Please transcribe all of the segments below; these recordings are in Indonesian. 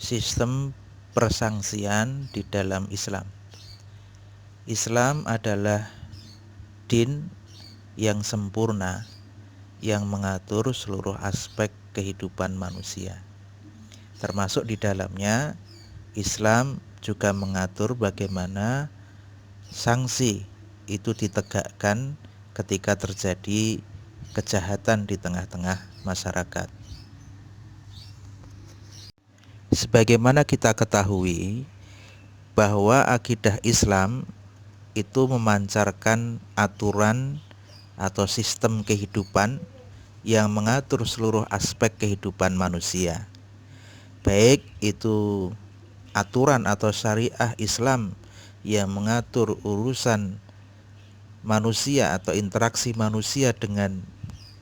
sistem persangsian di dalam Islam. Islam adalah din yang sempurna yang mengatur seluruh aspek kehidupan manusia. Termasuk di dalamnya Islam juga mengatur bagaimana sanksi itu ditegakkan ketika terjadi kejahatan di tengah-tengah masyarakat. Sebagaimana kita ketahui bahwa akidah Islam itu memancarkan aturan atau sistem kehidupan yang mengatur seluruh aspek kehidupan manusia. Baik itu aturan atau syariah Islam yang mengatur urusan manusia atau interaksi manusia dengan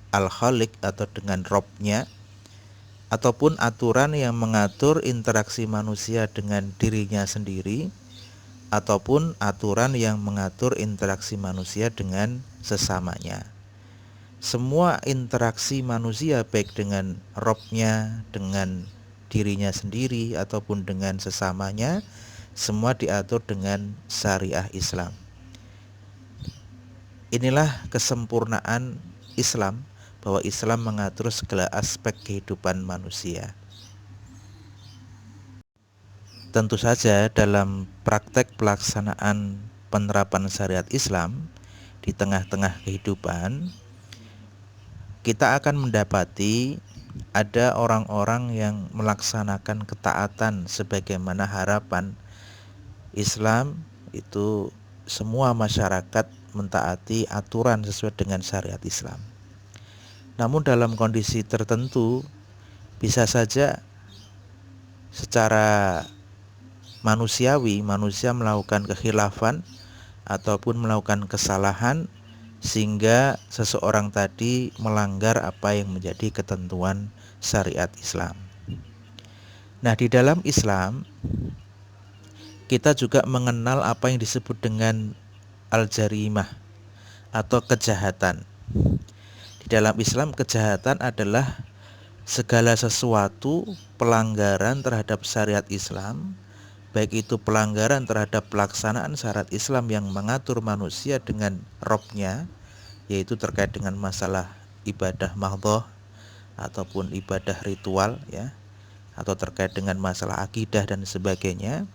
Al-Khaliq atau dengan Robnya, ataupun aturan yang mengatur interaksi manusia dengan dirinya sendiri, ataupun aturan yang mengatur interaksi manusia dengan sesamanya. Semua interaksi manusia baik dengan Robnya, dengan dirinya sendiri ataupun dengan sesamanya, semua diatur dengan syariah Islam. Inilah kesempurnaan Islam, bahwa Islam mengatur segala aspek kehidupan manusia. Tentu saja dalam praktek pelaksanaan penerapan syariat Islam di tengah-tengah kehidupan, kita akan mendapati ada orang-orang yang melaksanakan ketaatan sebagaimana harapan Islam itu semua masyarakat mentaati aturan sesuai dengan syariat Islam. Namun dalam kondisi tertentu bisa saja secara manusiawi manusia melakukan kekhilafan ataupun melakukan kesalahan sehingga seseorang tadi melanggar apa yang menjadi ketentuan syariat Islam. Nah, di dalam Islam kita juga mengenal apa yang disebut dengan al-jarimah atau kejahatan. Di dalam Islam kejahatan adalah segala sesuatu pelanggaran terhadap syariat Islam, baik itu pelanggaran terhadap pelaksanaan syariat Islam yang mengatur manusia dengan Robnya, yaitu terkait dengan masalah ibadah mahdhah ataupun ibadah ritual ya, atau terkait dengan masalah akidah dan sebagainya,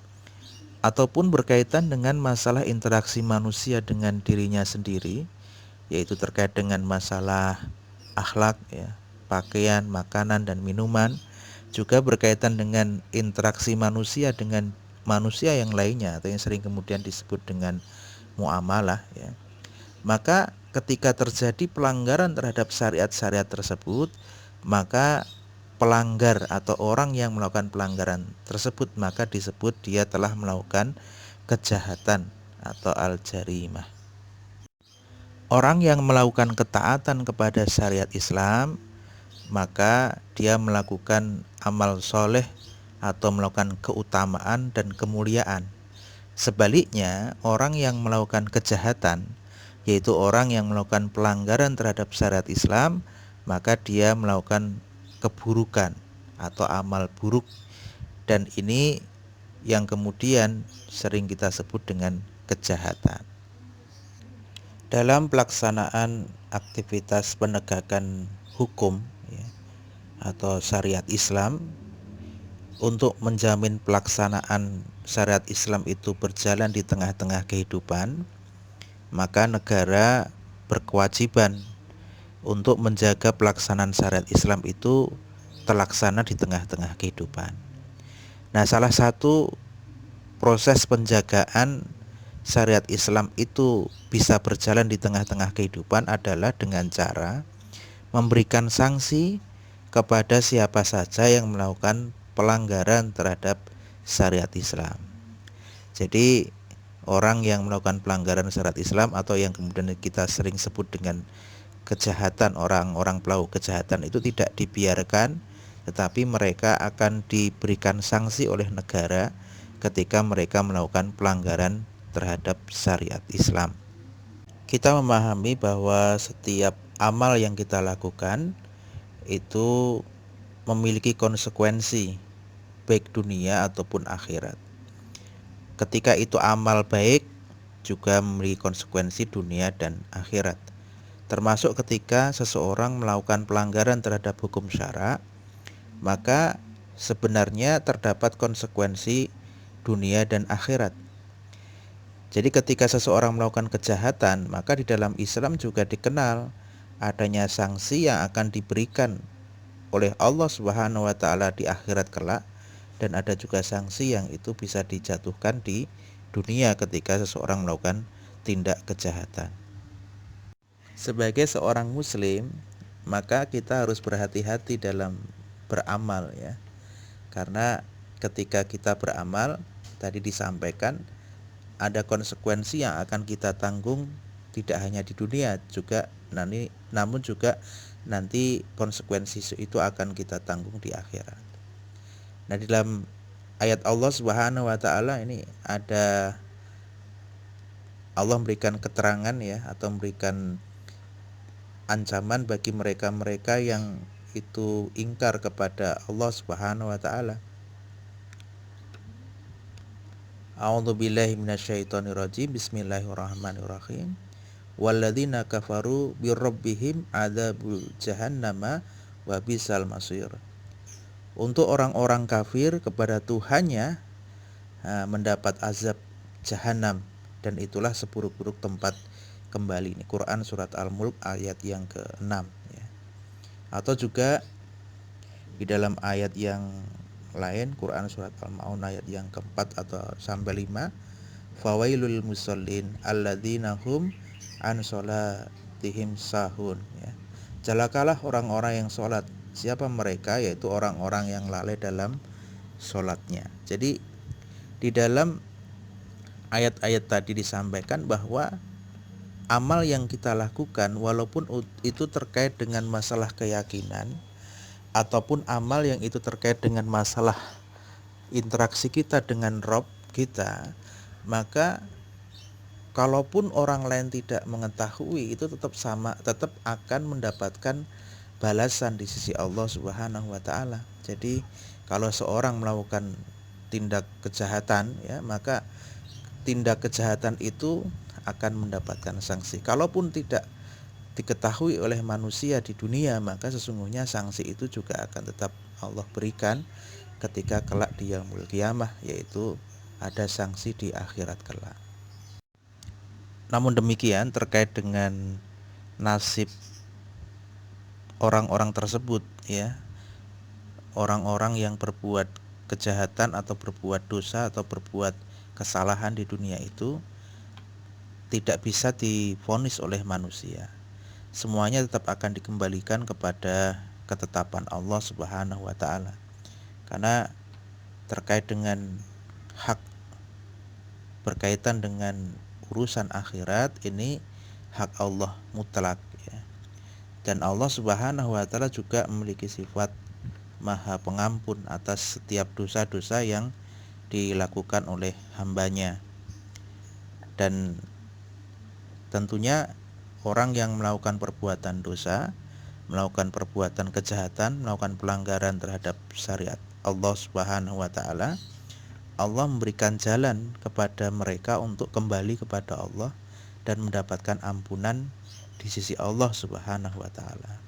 ataupun berkaitan dengan masalah interaksi manusia dengan dirinya sendiri, yaitu terkait dengan masalah akhlak ya, pakaian, makanan dan minuman, juga berkaitan dengan interaksi manusia dengan manusia yang lainnya atau yang sering kemudian disebut dengan muamalah ya. Maka ketika terjadi pelanggaran terhadap syariat-syariat tersebut, maka pelanggar atau orang yang melakukan pelanggaran tersebut maka disebut dia telah melakukan kejahatan atau al-jarimah. Orang yang melakukan ketaatan kepada syariat Islam, maka dia melakukan amal soleh atau melakukan keutamaan dan kemuliaan. Sebaliknya, orang yang melakukan kejahatan, yaitu orang yang melakukan pelanggaran terhadap syariat Islam, maka dia melakukan keburukan atau amal buruk, dan ini yang kemudian sering kita sebut dengan kejahatan. Dalam pelaksanaan aktivitas penegakan hukum ya, atau syariat Islam, untuk menjamin pelaksanaan syariat Islam itu berjalan di tengah-tengah kehidupan, maka negara berkewajiban untuk menjaga pelaksanaan syariat Islam itu terlaksana di tengah-tengah kehidupan. Nah, salah satu proses penjagaan syariat Islam itu bisa berjalan di tengah-tengah kehidupan adalah dengan cara memberikan sanksi kepada siapa saja yang melakukan pelanggaran terhadap syariat Islam. Jadi orang yang melakukan pelanggaran syariat Islam atau yang kemudian kita sering sebut dengan kejahatan, orang-orang pelaku kejahatan itu tidak dibiarkan, tetapi mereka akan diberikan sanksi oleh negara ketika mereka melakukan pelanggaran terhadap syariat Islam. Kita memahami bahwa setiap amal yang kita lakukan itu memiliki konsekuensi baik dunia ataupun akhirat. Ketika itu amal baik juga memiliki konsekuensi dunia dan akhirat. Termasuk ketika seseorang melakukan pelanggaran terhadap hukum syara, maka sebenarnya terdapat konsekuensi dunia dan akhirat. Jadi ketika seseorang melakukan kejahatan, maka di dalam Islam juga dikenal adanya sanksi yang akan diberikan oleh Allah Subhanahu wa taala di akhirat kelak, dan ada juga sanksi yang itu bisa dijatuhkan di dunia ketika seseorang melakukan tindak kejahatan. Sebagai seorang muslim, maka kita harus berhati-hati dalam beramal ya. Karena ketika kita beramal, tadi disampaikan ada konsekuensi yang akan kita tanggung tidak hanya di dunia juga namun juga nanti konsekuensi itu akan kita tanggung di akhirat. Nah, di dalam ayat Allah Subhanahu wa taala ini ada Allah memberikan keterangan ya, atau memberikan ancaman bagi mereka-mereka yang itu ingkar kepada Allah Subhanahu wa taala. A'udzubillahi minasyaitonirrajim. Bismillahirrahmanirrahim. Walladzina kafaru birabbihim adzabul jahannama wa bisal masir. Untuk orang-orang kafir kepada Tuhannya mendapat azab jahanam, dan itulah seburuk-buruk tempat kembali. Ini Quran surat Al-Mulk ayat yang ke-6 ya. Atau juga di dalam ayat yang lain, Quran surat Al-Maun ayat yang keempat atau sampai 5, fawailul musallin alladzina hum an sholatihim sahun ya. Celakalah orang-orang yang sholat. Siapa mereka? Yaitu orang-orang yang lalai dalam sholatnya. Jadi di dalam ayat-ayat tadi disampaikan bahwa amal yang kita lakukan, walaupun itu terkait dengan masalah keyakinan ataupun amal yang itu terkait dengan masalah interaksi kita dengan Rabb kita, maka kalaupun orang lain tidak mengetahui, itu tetap akan mendapatkan balasan di sisi Allah Subhanahu wa taala. Jadi kalau seorang melakukan tindak kejahatan ya, maka tindak kejahatan itu akan mendapatkan sanksi. Kalaupun tidak diketahui oleh manusia di dunia, maka sesungguhnya sanksi itu juga akan tetap Allah berikan ketika kelak di yaumul qiyamah, yaitu ada sanksi di akhirat kelak. Namun demikian, terkait dengan nasib orang-orang tersebut ya, orang-orang yang berbuat kejahatan atau berbuat dosa atau berbuat kesalahan di dunia itu tidak bisa divonis oleh manusia. Semuanya tetap akan dikembalikan kepada ketetapan Allah Subhanahu wa taala. Karena terkait dengan hak berkaitan dengan urusan akhirat, ini hak Allah mutlak ya. Dan Allah Subhanahu wa taala juga memiliki sifat Maha Pengampun atas setiap dosa-dosa yang dilakukan oleh hambanya. Dan tentunya orang yang melakukan perbuatan dosa, melakukan perbuatan kejahatan, melakukan pelanggaran terhadap syariat Allah Subhanahu wa taala, Allah memberikan jalan kepada mereka untuk kembali kepada Allah dan mendapatkan ampunan di sisi Allah Subhanahu wa taala.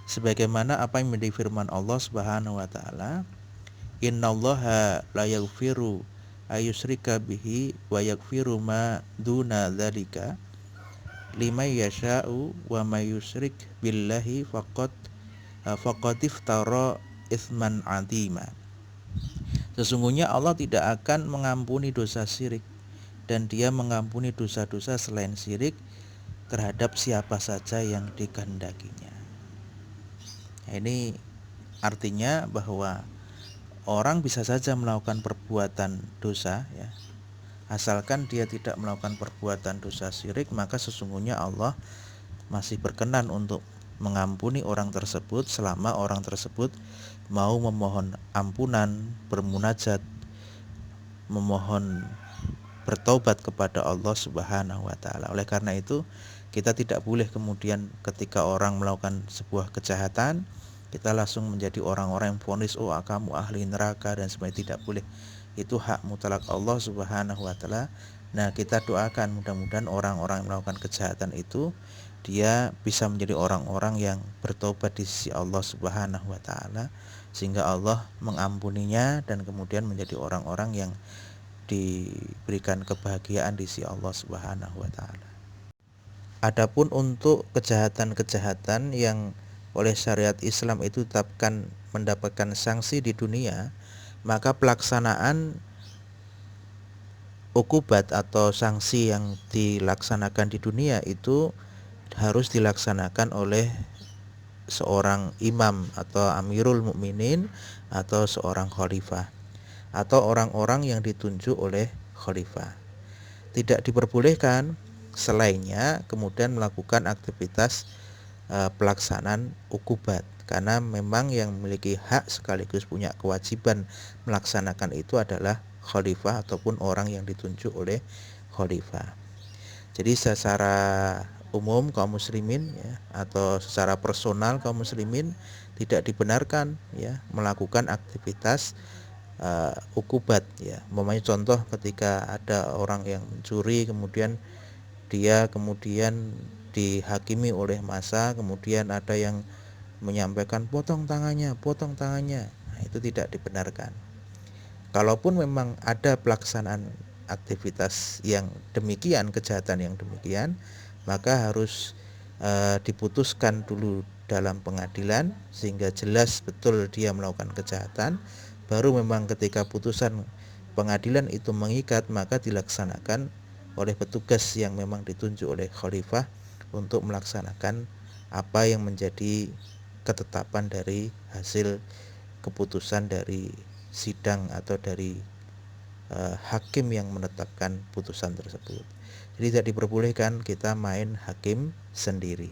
Sebagaimana apa yang menjadi firman Allah Subhanahu wa taala, innallaha la yaghfiru ayusyrika bihi wa yaghfiru ma duna dzalika liman yasha'u wa may yusyrik billahi faqad iftara itsman 'azima. Sesungguhnya Allah tidak akan mengampuni dosa syirik, dan Dia mengampuni dosa-dosa selain syirik terhadap siapa saja yang dikehendakinya. Ini artinya bahwa orang bisa saja melakukan perbuatan dosa ya, asalkan dia tidak melakukan perbuatan dosa syirik, maka sesungguhnya Allah masih berkenan untuk mengampuni orang tersebut selama orang tersebut mau memohon ampunan, bermunajat, memohon bertaubat kepada Allah Subhanahu wa taala. Oleh karena itu, kita tidak boleh kemudian ketika orang melakukan sebuah kejahatan, kita langsung menjadi orang-orang yang vonis, oh kamu ahli neraka dan sebagainya. Tidak boleh. Itu hak mutlak Allah Subhanahu wa taala. Nah, kita doakan mudah-mudahan orang-orang yang melakukan kejahatan itu dia bisa menjadi orang-orang yang bertobat di sisi Allah Subhanahu wa taala, sehingga Allah mengampuninya dan kemudian menjadi orang-orang yang diberikan kebahagiaan di sisi Allah Subhanahu wa taala. Adapun untuk kejahatan-kejahatan yang oleh syariat Islam itu tetapkan mendapatkan sanksi di dunia, maka pelaksanaan ukubat atau sanksi yang dilaksanakan di dunia itu harus dilaksanakan oleh seorang imam atau amirul mukminin atau seorang khalifah atau orang-orang yang ditunjuk oleh khalifah. Tidak diperbolehkan selainnya kemudian melakukan aktivitas pelaksanaan ukubat, karena memang yang memiliki hak sekaligus punya kewajiban melaksanakan itu adalah khalifah ataupun orang yang ditunjuk oleh khalifah. Jadi secara umum kaum muslimin ya, atau secara personal kaum muslimin tidak dibenarkan ya melakukan aktivitas ukubat ya. Umpamanya contoh ketika ada orang yang mencuri, kemudian dia kemudian dihakimi oleh massa, kemudian ada yang menyampaikan potong tangannya, potong tangannya. Nah, itu tidak dibenarkan. Kalaupun memang ada pelaksanaan aktivitas yang demikian, kejahatan yang demikian, maka harus diputuskan dulu dalam pengadilan sehingga jelas betul dia melakukan kejahatan. Baru memang ketika putusan pengadilan itu mengikat, maka dilaksanakan oleh petugas yang memang ditunjuk oleh khalifah untuk melaksanakan apa yang menjadi ketetapan dari hasil keputusan dari sidang atau dari hakim yang menetapkan putusan tersebut. Jadi tidak diperbolehkan kita main hakim sendiri.